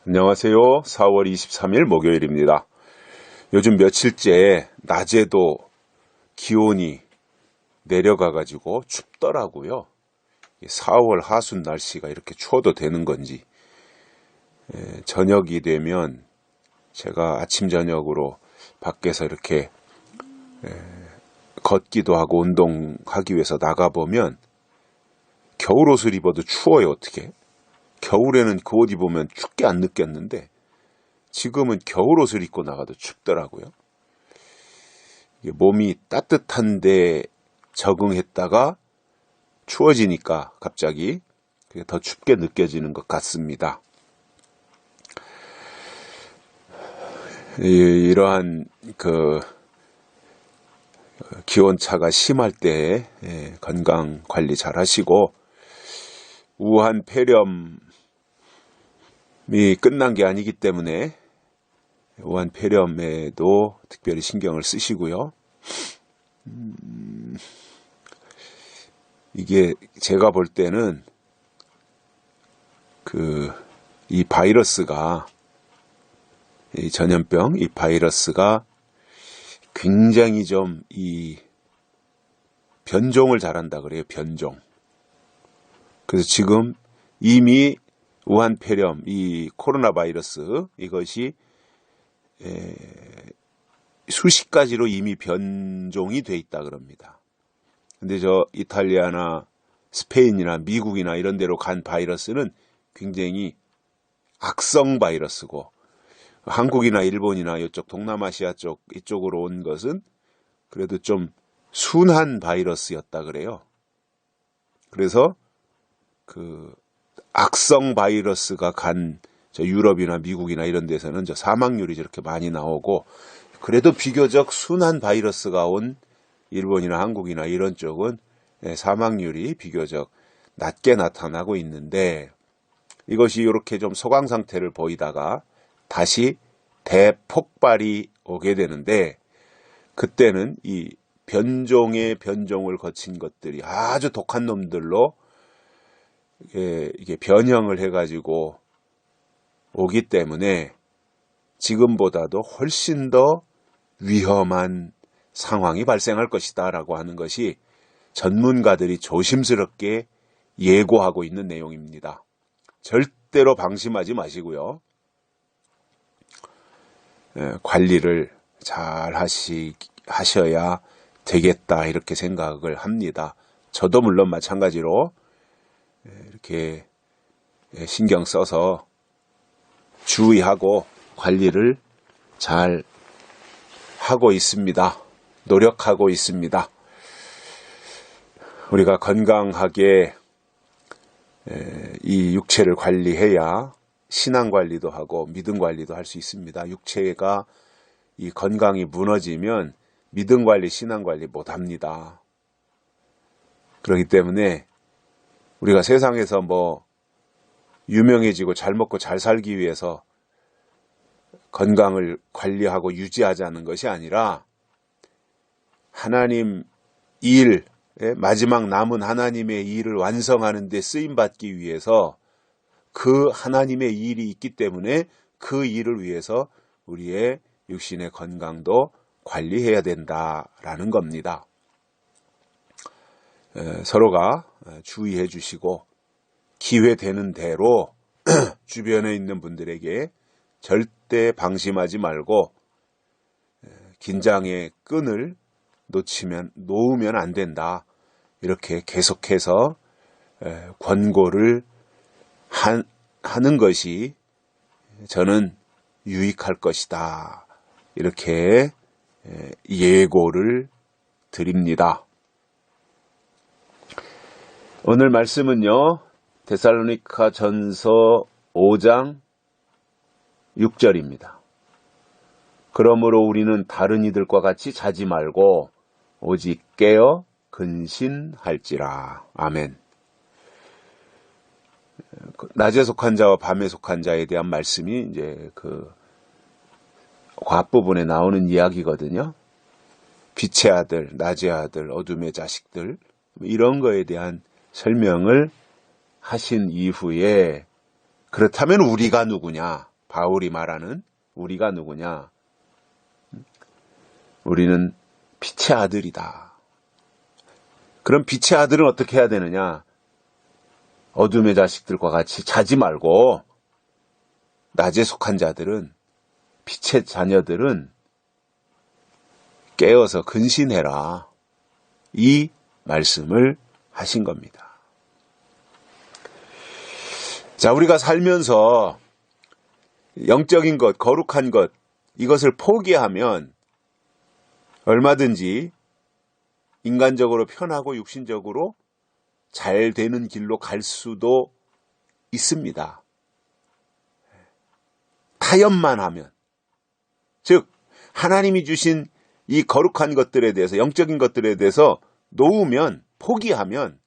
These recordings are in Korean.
안녕하세요. 4월 23일 목요일입니다. 요즘 며칠째 낮에도 기온이 내려가가지고 춥더라고요. 4월 하순 날씨가 이렇게 추워도 되는 건지. 저녁이 되면 제가 아침 저녁으로 밖에서 이렇게 걷기도 하고 운동하기 위해서 나가보면 겨울옷을 입어도 추워요. 어떻게? 겨울에는 그 옷 입으면 춥게 안 느꼈는데 지금은 겨울옷을 입고 나가도 춥더라고요. 몸이 따뜻한데 적응했다가 추워지니까 갑자기 그게 더 춥게 느껴지는 것 같습니다. 이러한 기온차가 심할 때 건강 관리 잘 하시고, 우한 폐렴이 끝난 게 아니기 때문에 우한 폐렴에도 특별히 신경을 쓰시고요. 이게 제가 볼 때는 이 바이러스가, 이 전염병, 이 바이러스가 굉장히 좀 이 변종을 잘한다 그래요. 변종. 그래서 지금 이미 우한 폐렴, 이 코로나 바이러스, 이것이 수십 가지로 이미 변종이 돼 있다 그럽니다. 근데 저 이탈리아나 스페인이나 미국이나 이런 데로 간 바이러스는 굉장히 악성 바이러스고, 한국이나 일본이나 이쪽 동남아시아 쪽 이쪽으로 온 것은 그래도 좀 순한 바이러스였다 그래요. 그래서 악성 바이러스가 간 저 유럽이나 미국이나 이런 데서는 저 사망률이 저렇게 많이 나오고, 그래도 비교적 순한 바이러스가 온 일본이나 한국이나 이런 쪽은 사망률이 비교적 낮게 나타나고 있는데, 이것이 이렇게 좀 소강 상태를 보이다가 다시 대폭발이 오게 되는데, 그때는 이 변종의 변종을 거친 것들이 아주 독한 놈들로 이게 변형을 해가지고 오기 때문에 지금보다도 훨씬 더 위험한 상황이 발생할 것이다 라고 하는 것이 전문가들이 조심스럽게 예고하고 있는 내용입니다. 절대로 방심하지 마시고요. 관리를 잘 하셔야 되겠다 이렇게 생각을 합니다. 저도 물론 마찬가지로 이렇게 신경 써서 주의하고 관리를 잘 하고 있습니다. 노력하고 있습니다. 우리가 건강하게 이 육체를 관리해야 신앙 관리도 하고 믿음 관리도 할 수 있습니다. 육체가 이 건강이 무너지면 믿음 관리, 신앙 관리 못 합니다. 그렇기 때문에 우리가 세상에서 유명해지고 잘 먹고 잘 살기 위해서 건강을 관리하고 유지하자는 것이 아니라, 하나님 마지막 남은 하나님의 일을 완성하는 데 쓰임받기 위해서 그 하나님의 일이 있기 때문에 그 일을 위해서 우리의 육신의 건강도 관리해야 된다라는 겁니다. 서로가 주의해 주시고 기회 되는 대로 주변에 있는 분들에게 절대 방심하지 말고 긴장의 끈을 놓으면 안 된다. 이렇게 계속해서 권고를 하는 것이 저는 유익할 것이다. 이렇게 예고를 드립니다. 오늘 말씀은요, 데살로니가 전서 5장 6절입니다. 그러므로 우리는 다른 이들과 같이 자지 말고 오직 깨어 근신할지라. 아멘. 낮에 속한 자와 밤에 속한 자에 대한 말씀이 이제 앞부분에 나오는 이야기거든요. 빛의 아들, 낮의 아들, 어둠의 자식들, 이런 거에 대한 설명을 하신 이후에, 그렇다면 우리가 누구냐? 바울이 말하는 우리가 누구냐? 우리는 빛의 아들이다. 그럼 빛의 아들은 어떻게 해야 되느냐? 어둠의 자식들과 같이 자지 말고, 낮에 속한 자들은, 빛의 자녀들은 깨어서 근신해라. 이 말씀을 하신 겁니다. 자, 우리가 살면서 영적인 것, 거룩한 것, 이것을 포기하면 얼마든지 인간적으로 편하고 육신적으로 잘 되는 길로 갈 수도 있습니다. 타협만 하면. 즉, 하나님이 주신 이 거룩한 것들에 대해서, 영적인 것들에 대해서 놓으면, 포기하면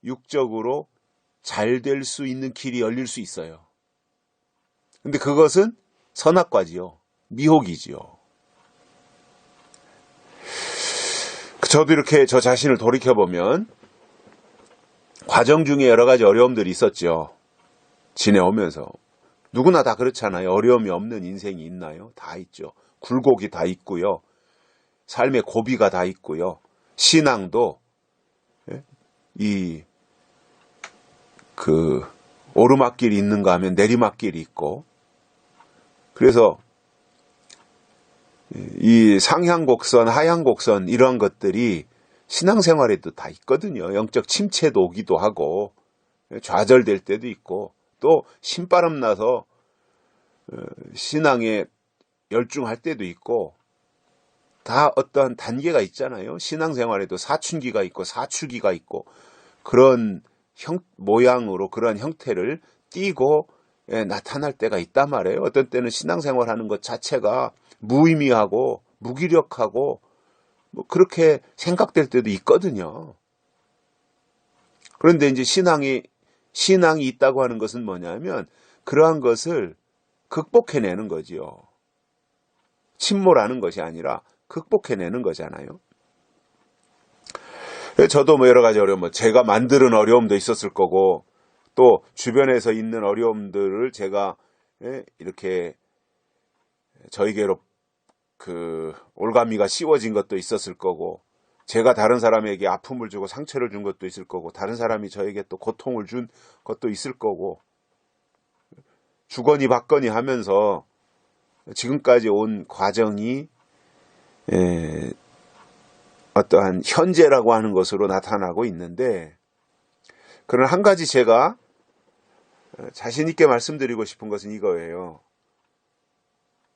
육적으로 잘 될 수 있는 길이 열릴 수 있어요. 근데 그것은 선악과지요. 미혹이지요. 저도 이렇게 저 자신을 돌이켜보면 과정 중에 여러 가지 어려움들이 있었죠. 지내오면서. 누구나 다 그렇잖아요. 어려움이 없는 인생이 있나요? 다 있죠. 굴곡이 다 있고요. 삶의 고비가 다 있고요. 신앙도 오르막길이 있는가 하면 내리막길이 있고, 그래서 이 상향곡선, 하향곡선 이런 것들이 신앙생활에도 다 있거든요. 영적 침체도 오기도 하고 좌절될 때도 있고, 또 신바람 나서 신앙에 열중할 때도 있고, 다 어떠한 단계가 있잖아요. 신앙생활에도 사춘기가 있고 사추기가 있고, 그런 모양으로 그런 형태를 띠고 나타날 때가 있단 말이에요. 어떤 때는 신앙생활 하는 것 자체가 무의미하고 무기력하고 그렇게 생각될 때도 있거든요. 그런데 이제 신앙이 있다고 하는 것은 뭐냐면 그러한 것을 극복해내는 거지요. 침몰하는 것이 아니라 극복해내는 거잖아요. 저도 여러 가지 어려움, 제가 만드는 어려움도 있었을 거고, 또 주변에서 있는 어려움들을 제가 이렇게 저에게로 올가미가 씌워진 것도 있었을 거고, 제가 다른 사람에게 아픔을 주고 상처를 준 것도 있을 거고, 다른 사람이 저에게 또 고통을 준 것도 있을 거고, 주거니 받거니 하면서 지금까지 온 과정이 어떠한 현재라고 하는 것으로 나타나고 있는데, 그러나 한 가지 제가 자신 있게 말씀드리고 싶은 것은 이거예요.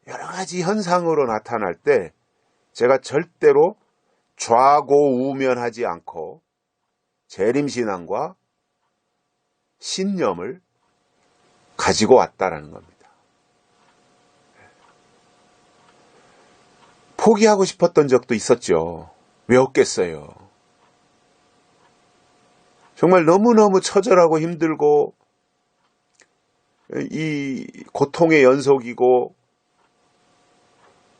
여러 가지 현상으로 나타날 때 제가 절대로 좌고우면하지 않고 재림신앙과 신념을 가지고 왔다라는 겁니다. 포기하고 싶었던 적도 있었죠. 왜 없겠어요? 정말 너무너무 처절하고 힘들고 이 고통의 연속이고,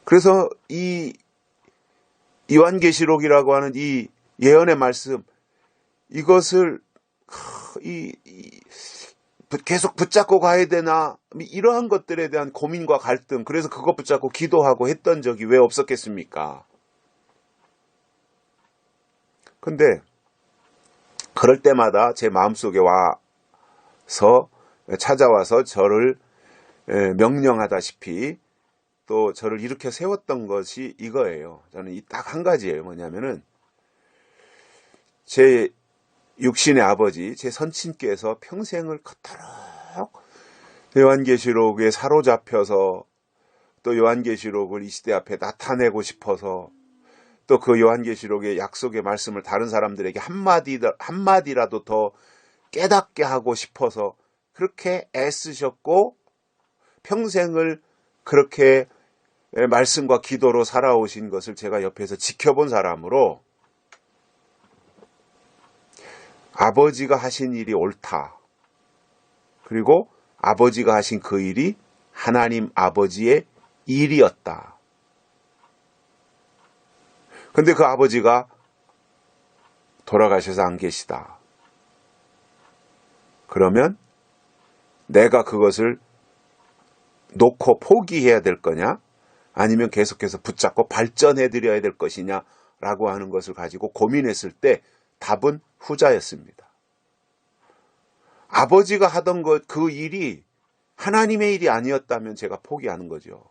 그래서 이 요한계시록이라고 하는 이 예언의 말씀, 이것을 계속 붙잡고 가야 되나, 이러한 것들에 대한 고민과 갈등, 그래서 그것 붙잡고 기도하고 했던 적이 왜 없었겠습니까? 근데 그럴 때마다 제 마음속에 찾아와서 저를 명령하다시피 또 저를 일으켜 세웠던 것이 이거예요. 저는 딱 한 가지예요. 뭐냐면은 제 육신의 아버지, 제 선친께서 평생을 그토록 요한계시록에 사로잡혀서 또 요한계시록을 이 시대 앞에 나타내고 싶어서, 또 그 요한계시록의 약속의 말씀을 다른 사람들에게 한마디라도 더 깨닫게 하고 싶어서 그렇게 애쓰셨고, 평생을 그렇게 말씀과 기도로 살아오신 것을 제가 옆에서 지켜본 사람으로, 아버지가 하신 일이 옳다, 그리고 아버지가 하신 그 일이 하나님 아버지의 일이었다. 근데 그 아버지가 돌아가셔서 안 계시다. 그러면 내가 그것을 놓고 포기해야 될 거냐, 아니면 계속해서 붙잡고 발전해 드려야 될 것이냐 라고 하는 것을 가지고 고민했을 때 답은 후자였습니다. 아버지가 하던 그 일이 하나님의 일이 아니었다면 제가 포기하는 거죠.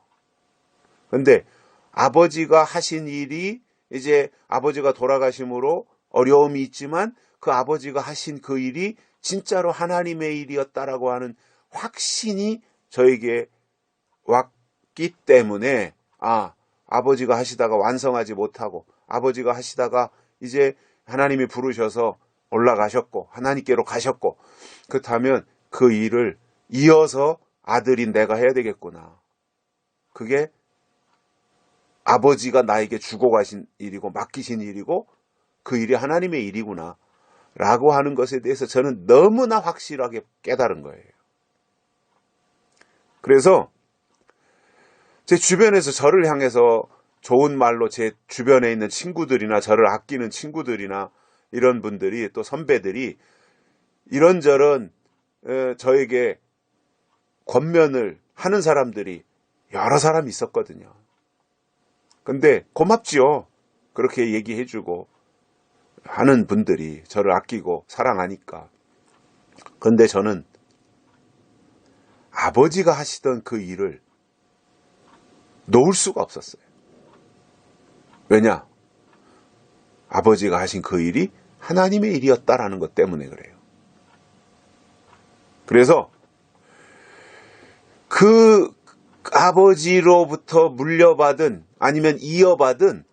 그런데 아버지가 하신 일이 이제 아버지가 돌아가심으로 어려움이 있지만 그 아버지가 하신 그 일이 진짜로 하나님의 일이었다라고 하는 확신이 저에게 왔기 때문에 아버지가 하시다가 완성하지 못하고 아버지가 하시다가 이제 하나님이 부르셔서 올라가셨고 하나님께로 가셨고 그렇다면 그 일을 이어서 아들인 내가 해야 되겠구나. 그게 아버지가 나에게 주고 가신 일이고 맡기신 일이고 그 일이 하나님의 일이구나 라고 하는 것에 대해서 저는 너무나 확실하게 깨달은 거예요. 그래서 제 주변에서 저를 향해서 좋은 말로 제 주변에 있는 친구들이나 저를 아끼는 친구들이나 이런 분들이 또 선배들이 이런저런 저에게 권면을 하는 사람들이 여러 사람이 있었거든요. 근데 고맙지요. 그렇게 얘기해주고 하는 분들이 저를 아끼고 사랑하니까. 근데 저는 아버지가 하시던 그 일을 놓을 수가 없었어요. 왜냐? 아버지가 하신 그 일이 하나님의 일이었다라는 것 때문에 그래요. 그래서 그 아버지로부터 물려받은 아니면 이어받은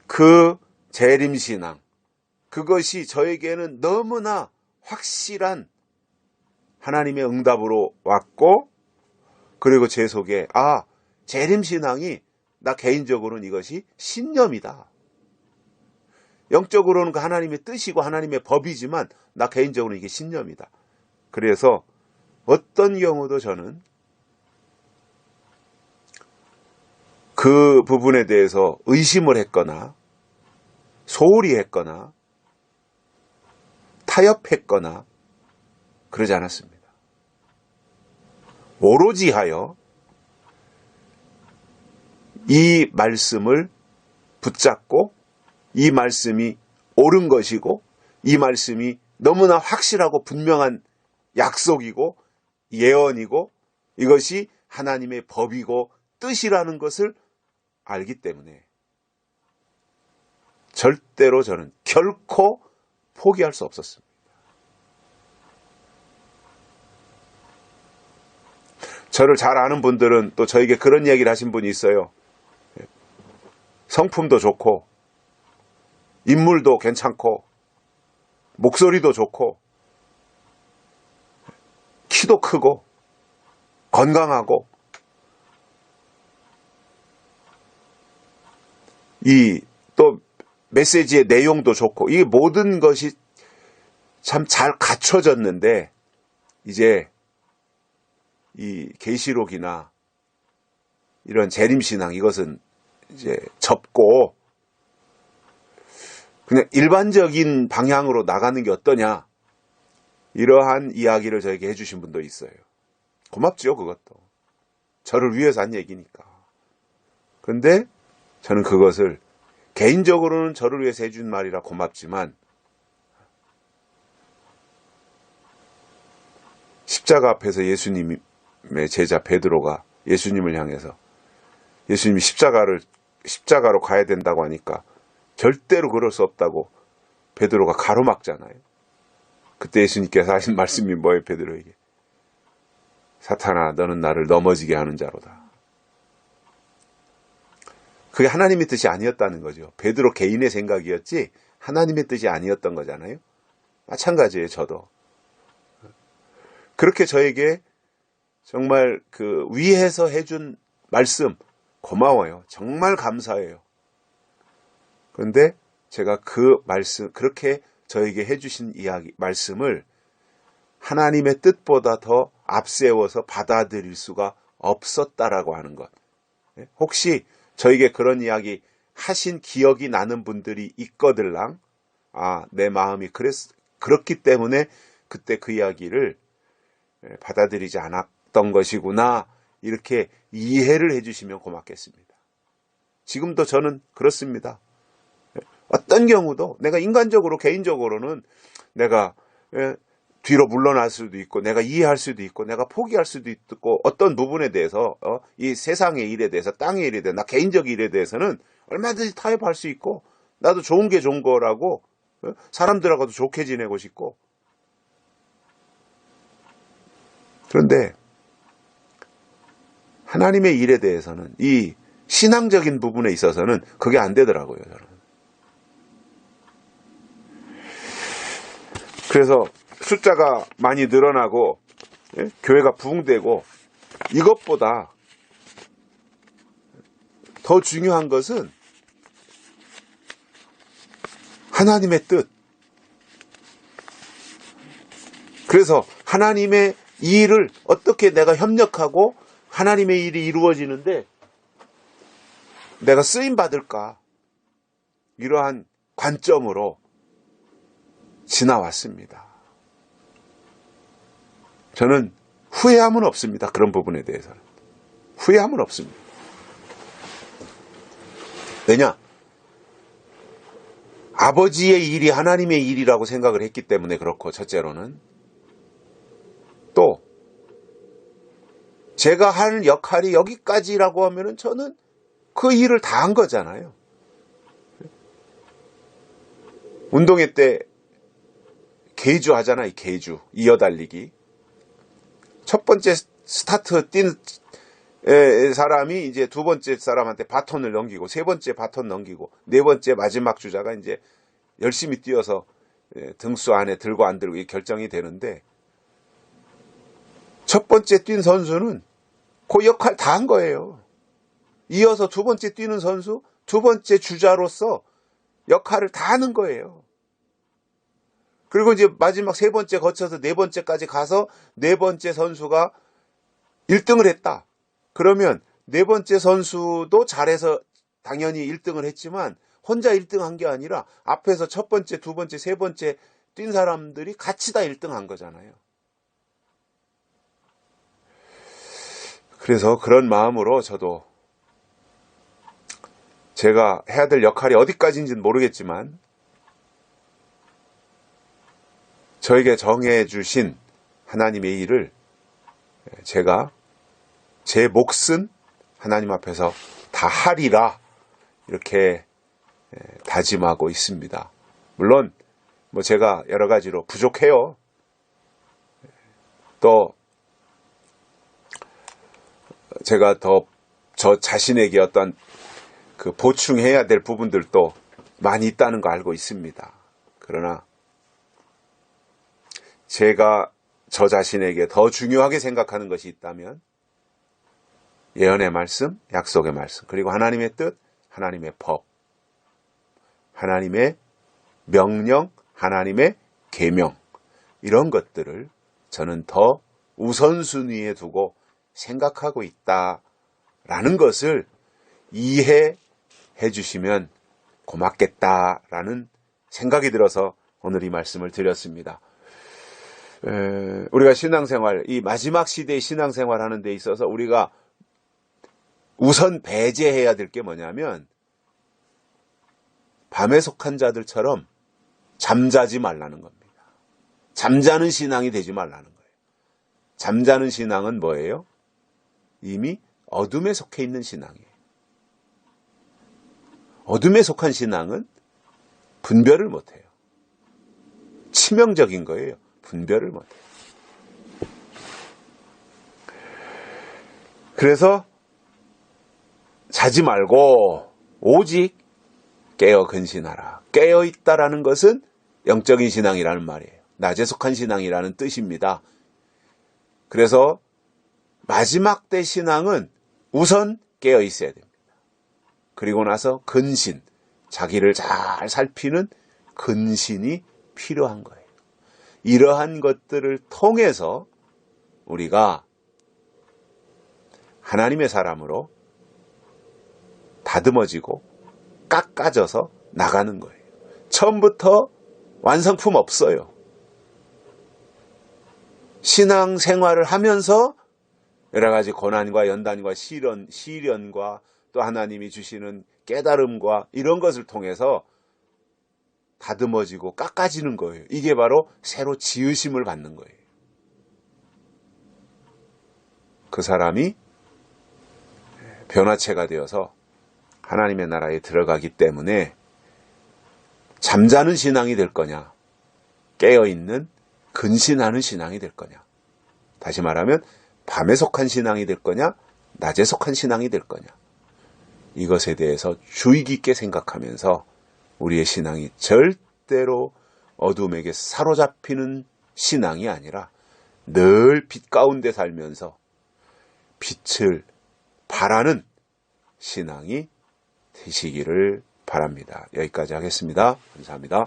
그 재림신앙, 그것이 저에게는 너무나 확실한 하나님의 응답으로 왔고, 그리고 제 속에 재림신앙이 나 개인적으로는 이것이 신념이다. 영적으로는 그 하나님의 뜻이고 하나님의 법이지만 나 개인적으로는 이게 신념이다. 그래서 어떤 경우도 저는 그 부분에 대해서 의심을 했거나 소홀히 했거나 타협했거나 그러지 않았습니다. 오로지 하여 이 말씀을 붙잡고 이 말씀이 옳은 것이고 이 말씀이 너무나 확실하고 분명한 약속이고 예언이고 이것이 하나님의 법이고 뜻이라는 것을 알기 때문에 절대로 저는 결코 포기할 수 없었습니다. 저를 잘 아는 분들은 또 저에게 그런 얘기를 하신 분이 있어요. 성품도 좋고 인물도 괜찮고 목소리도 좋고 키도 크고 건강하고 이 또 메시지의 내용도 좋고 이 모든 것이 참 잘 갖춰졌는데 이제 이 계시록이나 이런 재림신앙 이것은 이제 접고 그냥 일반적인 방향으로 나가는 게 어떠냐 이러한 이야기를 저에게 해주신 분도 있어요. 고맙죠. 그것도 저를 위해서 한 얘기니까. 그런데 저는 그것을 개인적으로는 저를 위해서 해준 말이라 고맙지만 십자가 앞에서 예수님의 제자 베드로가 예수님을 향해서 예수님이 십자가로 가야 된다고 하니까 절대로 그럴 수 없다고 베드로가 가로막잖아요. 그때 예수님께서 하신 말씀이 뭐예요? 베드로에게 사탄아 너는 나를 넘어지게 하는 자로다. 그게 하나님의 뜻이 아니었다는 거죠. 베드로 개인의 생각이었지 하나님의 뜻이 아니었던 거잖아요. 마찬가지예요. 저도 그렇게 저에게 정말 그 위에서 해준 말씀 고마워요. 정말 감사해요. 그런데 제가 그 말씀 그렇게 저에게 해주신 이야기 말씀을 하나님의 뜻보다 더 앞세워서 받아들일 수가 없었다라고 하는 것. 혹시 저에게 그런 이야기 하신 기억이 나는 분들이 있거들랑 내 마음이 그렇기 때문에 그때 그 이야기를 받아들이지 않았던 것이구나 이렇게 이해를 해주시면 고맙겠습니다. 지금도 저는 그렇습니다. 어떤 경우도 내가 인간적으로 개인적으로는 내가 뒤로 물러날 수도 있고 내가 이해할 수도 있고 내가 포기할 수도 있고 어떤 부분에 대해서 이 세상의 일에 대해서 땅의 일에 대해서 나 개인적 일에 대해서는 얼마든지 타협할 수 있고 나도 좋은 게 좋은 거라고 사람들하고도 좋게 지내고 싶고 그런데 하나님의 일에 대해서는 이 신앙적인 부분에 있어서는 그게 안 되더라고요. 저는. 그래서 숫자가 많이 늘어나고 교회가 부흥되고 이것보다 더 중요한 것은 하나님의 뜻. 그래서 하나님의 일을 어떻게 내가 협력하고 하나님의 일이 이루어지는데 내가 쓰임받을까? 이러한 관점으로 지나왔습니다. 저는 후회함은 없습니다. 그런 부분에 대해서는. 후회함은 없습니다. 왜냐? 아버지의 일이 하나님의 일이라고 생각을 했기 때문에 그렇고 첫째로는 또 제가 할 역할이 여기까지라고 하면은 저는 그 일을 다 한 거잖아요. 운동회 때 계주 하잖아요. 계주 이어달리기. 첫 번째 스타트 뛴 사람이 이제 두 번째 사람한테 바톤을 넘기고 세 번째 바톤 넘기고 네 번째 마지막 주자가 이제 열심히 뛰어서 등수 안에 들고 안 들고 결정이 되는데 첫 번째 뛴 선수는 그 역할 다 한 거예요. 이어서 두 번째 뛰는 선수, 두 번째 주자로서 역할을 다 하는 거예요. 그리고 이제 마지막 세 번째 거쳐서 네 번째까지 가서 네 번째 선수가 1등을 했다. 그러면 네 번째 선수도 잘해서 당연히 1등을 했지만 혼자 1등 한 게 아니라 앞에서 첫 번째, 두 번째, 세 번째 뛴 사람들이 같이 다 1등 한 거잖아요. 그래서 그런 마음으로 저도 제가 해야 될 역할이 어디까지인지는 모르겠지만 저에게 정해주신 하나님의 일을 제가 제 몫은 하나님 앞에서 다 하리라 이렇게 다짐하고 있습니다. 물론 뭐 제가 여러 가지로 부족해요. 또 제가 더 저 자신에게 어떤 그 보충해야 될 부분들도 많이 있다는 거 알고 있습니다. 그러나 제가 저 자신에게 더 중요하게 생각하는 것이 있다면 예언의 말씀, 약속의 말씀, 그리고 하나님의 뜻, 하나님의 법, 하나님의 명령, 하나님의 계명 이런 것들을 저는 더 우선순위에 두고 생각하고 있다라는 것을 이해해 주시면 고맙겠다라는 생각이 들어서 오늘 이 말씀을 드렸습니다. 우리가 신앙생활, 이 마지막 시대의 신앙생활 하는 데 있어서 우리가 우선 배제해야 될 게 뭐냐면 밤에 속한 자들처럼 잠자지 말라는 겁니다. 잠자는 신앙이 되지 말라는 거예요. 잠자는 신앙은 뭐예요? 이미 어둠에 속해 있는 신앙이에요. 어둠에 속한 신앙은 분별을 못해요. 치명적인 거예요. 분별을 못해요. 그래서 자지 말고 오직 깨어 근신하라. 깨어 있다라는 것은 영적인 신앙이라는 말이에요. 낮에 속한 신앙이라는 뜻입니다. 그래서 마지막 때 신앙은 우선 깨어 있어야 됩니다. 그리고 나서 근신, 자기를 잘 살피는 근신이 필요한 거예요. 이러한 것들을 통해서 우리가 하나님의 사람으로 다듬어지고 깎아져서 나가는 거예요. 처음부터 완성품 없어요. 신앙생활을 하면서 여러 가지 고난과 연단과 시련과 또 하나님이 주시는 깨달음과 이런 것을 통해서 다듬어지고 깎아지는 거예요. 이게 바로 새로 지으심을 받는 거예요. 그 사람이 변화체가 되어서 하나님의 나라에 들어가기 때문에 잠자는 신앙이 될 거냐, 깨어있는 근신하는 신앙이 될 거냐, 다시 말하면 밤에 속한 신앙이 될 거냐, 낮에 속한 신앙이 될 거냐, 이것에 대해서 주의 깊게 생각하면서 우리의 신앙이 절대로 어둠에게 사로잡히는 신앙이 아니라 늘 빛 가운데 살면서 빛을 바라는 신앙이 되시기를 바랍니다. 여기까지 하겠습니다. 감사합니다.